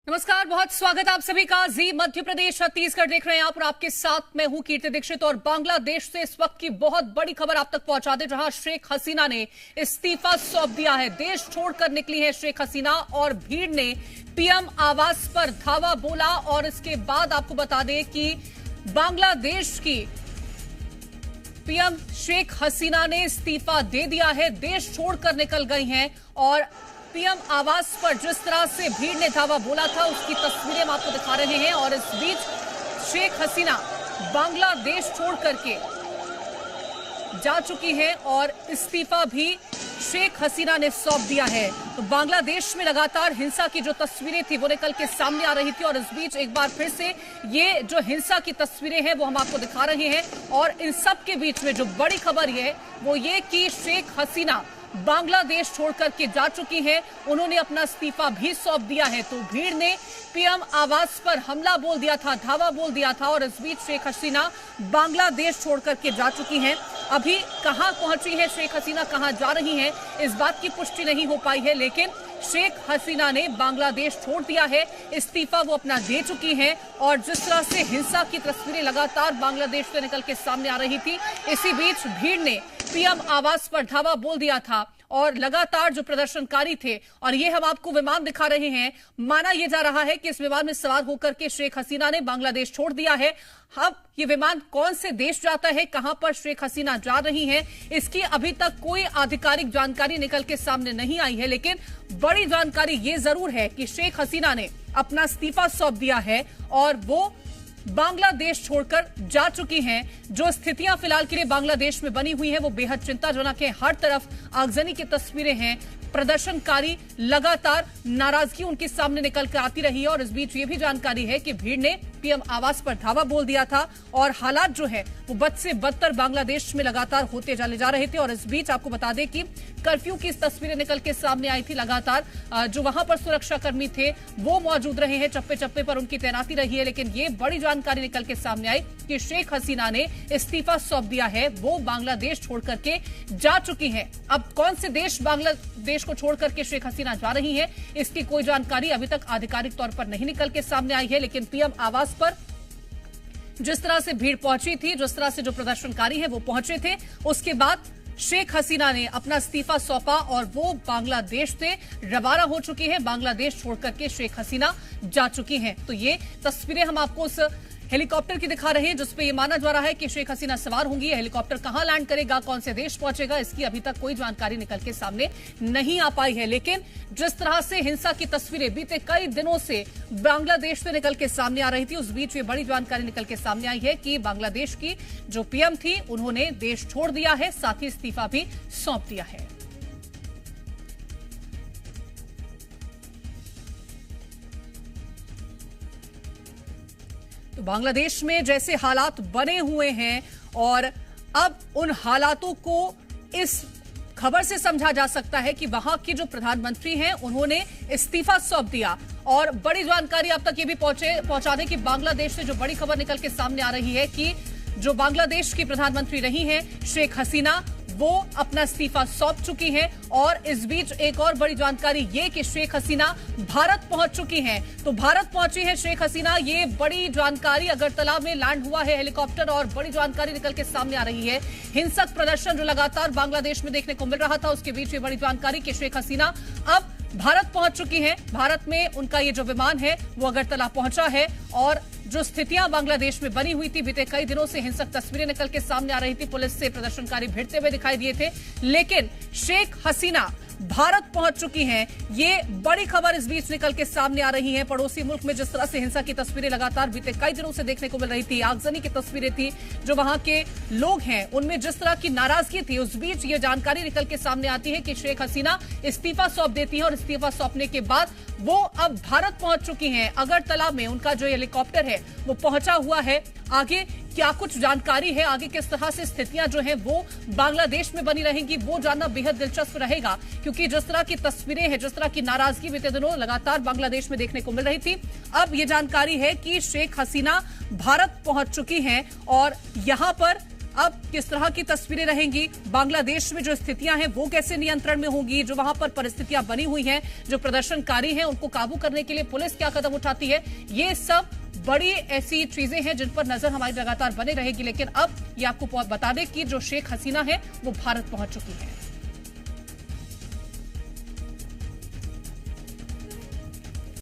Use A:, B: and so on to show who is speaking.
A: नमस्कार, बहुत स्वागत आप सभी का। जी मध्य प्रदेश छत्तीसगढ़ देख रहे हैं आप और आपके साथ मैं हूं कीर्ति दीक्षित। और बांग्लादेश से इस वक्त की बहुत बड़ी खबर आप तक पहुंचा दे, जहां शेख हसीना ने इस्तीफा सौंप दिया है। देश छोड़कर निकली है शेख हसीना और भीड़ ने पीएम आवास पर धावा बोला। और इसके बाद आपको बता दें कि बांग्लादेश की पीएम शेख हसीना ने इस्तीफा दे दिया है, देश छोड़कर निकल गई हैं। और पीएम आवास पर जिस तरह से भीड़ ने धावा बोला था उसकी तस्वीरें हम आपको दिखा रहे हैं। और इस बीच शेख हसीना बांग्लादेश छोड़ करके जा चुकी हैं और इस्तीफा भी शेख हसीना ने सौंप दिया है। तो बांग्लादेश में लगातार हिंसा की जो तस्वीरें थी वो निकल के सामने आ रही थी। और इस बीच एक बार फिर से ये जो हिंसा की तस्वीरें हैं वो हम आपको दिखा रहे हैं। और इन सब के बीच में जो बड़ी खबर है वो ये कि शेख हसीना बांग्लादेश छोड़कर के जा चुकी हैं। उन्होंने अपना इस्तीफा भी सौंप दिया है। तो भीड़ ने पीएम आवास पर हमला बोल दिया था, धावा बोल दिया था। और इस बीच शेख हसीना बांग्लादेश छोड़कर के जा चुकी हैं। अभी कहां पहुंची है शेख हसीना, कहां जा रही हैं, इस बात की पुष्टि नहीं हो पाई है। लेकिन शेख हसीना ने बांग्लादेश छोड़ दिया है, इस्तीफा वो अपना दे चुकी हैं। और जिस तरह से हिंसा की तस्वीरें लगातार बांग्लादेश से निकल के सामने आ रही थी, इसी बीच भीड़ ने पीएम आवास पर धावा बोल दिया था। और लगातार जो प्रदर्शनकारी थे, और ये हम आपको विमान दिखा रहे हैं, माना यह जा रहा है कि इस विमान में सवार होकर के शेख हसीना ने बांग्लादेश छोड़ दिया है। अब ये विमान कौन से देश जाता है, कहां पर शेख हसीना जा रही हैं, इसकी अभी तक कोई आधिकारिक जानकारी निकल के सामने नहीं आई है। लेकिन बड़ी जानकारी ये जरूर है कि शेख हसीना ने अपना इस्तीफा सौंप दिया है और वो बांग्लादेश छोड़कर जा चुकी हैं। जो स्थितियां फिलहाल के लिए बांग्लादेश में बनी हुई हैं वो बेहद चिंताजनक है। हर तरफ आगजनी की तस्वीरें हैं, प्रदर्शनकारी लगातार नाराजगी उनके सामने निकल कर आती रही है। और इस बीच ये भी जानकारी है कि भीड़ ने पीएम आवास पर धावा बोल दिया था और हालात जो है वो बद से बदतर बांग्लादेश में लगातार होते चले जा रहे थे। और इस बीच आपको बता दें कि कर्फ्यू की तस्वीरें निकल के सामने आई थी। लगातार जो वहां पर सुरक्षा कर्मी थे वो मौजूद रहे हैं, चप्पे चप्पे पर उनकी तैनाती रही है। लेकिन ये बड़ी जानकारी निकल के सामने आई कि शेख हसीना ने इस्तीफा सौंप दिया है, वो बांग्लादेश छोड़ करके जा चुकी है। अब कौन से देश बांग्लादेश को छोड़ करके शेख हसीना जा रही है, इसकी कोई जानकारी अभी तक आधिकारिक तौर पर नहीं निकल के सामने आई है। लेकिन पीएम आवास पर जिस तरह से भीड़ पहुंची थी, जिस तरह से जो प्रदर्शनकारी है वो पहुंचे थे, उसके बाद शेख हसीना ने अपना इस्तीफा सौंपा और वो बांग्लादेश से रवाना हो चुकी है। बांग्लादेश छोड़कर के शेख हसीना जा चुकी हैं। तो ये तस्वीरें हम आपको उस हेलीकॉप्टर की दिखा रहे हैं जिसपे ये माना जा रहा है कि शेख हसीना सवार होंगी। हेलीकॉप्टर कहां लैंड करेगा, कौन से देश पहुंचेगा, इसकी अभी तक कोई जानकारी निकल के सामने नहीं आ पाई है। लेकिन जिस तरह से हिंसा की तस्वीरें बीते कई दिनों से बांग्लादेश से निकल के सामने आ रही थी, उस बीच ये बड़ी जानकारी निकल के सामने आई है कि बांग्लादेश की जो पीएम थी उन्होंने देश छोड़ दिया है, साथ ही इस्तीफा भी सौंप दिया है। तो बांग्लादेश में जैसे हालात बने हुए हैं और अब उन हालातों को इस खबर से समझा जा सकता है कि वहां के जो प्रधानमंत्री हैं उन्होंने इस्तीफा सौंप दिया। और बड़ी जानकारी अब तक ये भी पहुंचा दें कि बांग्लादेश से जो बड़ी खबर निकल के सामने आ रही है कि जो बांग्लादेश की प्रधानमंत्री रही हैं शेख हसीना, वो अपना इस्तीफा सौंप चुकी हैं। और इस बीच एक और बड़ी जानकारी ये कि शेख हसीना भारत पहुंच चुकी हैं। तो भारत पहुंची है शेख हसीना, ये बड़ी जानकारी। अगरतला में लैंड हुआ है हेलीकॉप्टर और बड़ी जानकारी निकल के सामने आ रही है। हिंसक प्रदर्शन जो लगातार बांग्लादेश में देखने को मिल रहा था, उसके बीच ये बड़ी जानकारी कि शेख हसीना अब भारत पहुंच चुकी हैं। भारत में उनका ये जो विमान है वो अगरतला पहुंचा है। और जो स्थितियां बांग्लादेश में बनी हुई थी, बीते कई दिनों से हिंसक तस्वीरें निकल के सामने आ रही थी, पुलिस से प्रदर्शनकारी भिड़ते हुए दिखाई दिए थे। लेकिन शेख हसीना भारत पहुंच चुकी हैं, ये बड़ी खबर इस बीच निकल के सामने आ रही है। पड़ोसी मुल्क में जिस तरह से हिंसा की तस्वीरें लगातार बीते कई दिनों से देखने को मिल रही थी, आगजनी की तस्वीरें थी, जो वहां के लोग हैं उनमें जिस तरह की नाराजगी थी, उस बीच ये जानकारी निकल के सामने आती है कि शेख हसीना इस्तीफा सौंप देती है। और इस्तीफा सौंपने के बाद वो अब भारत पहुंच चुकी हैं। अगरतला में उनका जो हेलीकॉप्टर है वो पहुंचा हुआ है। आगे क्या कुछ जानकारी है, आगे किस तरह से स्थितियां जो हैं वो बांग्लादेश में बनी रहेंगी, वो जानना बेहद दिलचस्प रहेगा। क्योंकि जिस तरह की तस्वीरें हैं, जिस तरह की नाराजगी बीते दिनों लगातार बांग्लादेश में देखने को मिल रही थी, अब ये जानकारी है कि शेख हसीना भारत पहुंच चुकी हैं और यहां पर अब किस तरह की तस्वीरें रहेंगी, बांग्लादेश में जो स्थितियां हैं वो कैसे नियंत्रण में होंगी, जो वहां पर परिस्थितियां बनी हुई हैं, जो प्रदर्शनकारी हैं उनको काबू करने के लिए पुलिस क्या कदम उठाती है, ये सब बड़ी ऐसी चीजें हैं जिन पर नजर हमारी लगातार बने रहेगी। लेकिन अब ये आपको बता दें कि जो शेख हसीना है वो भारत पहुंच चुकी है।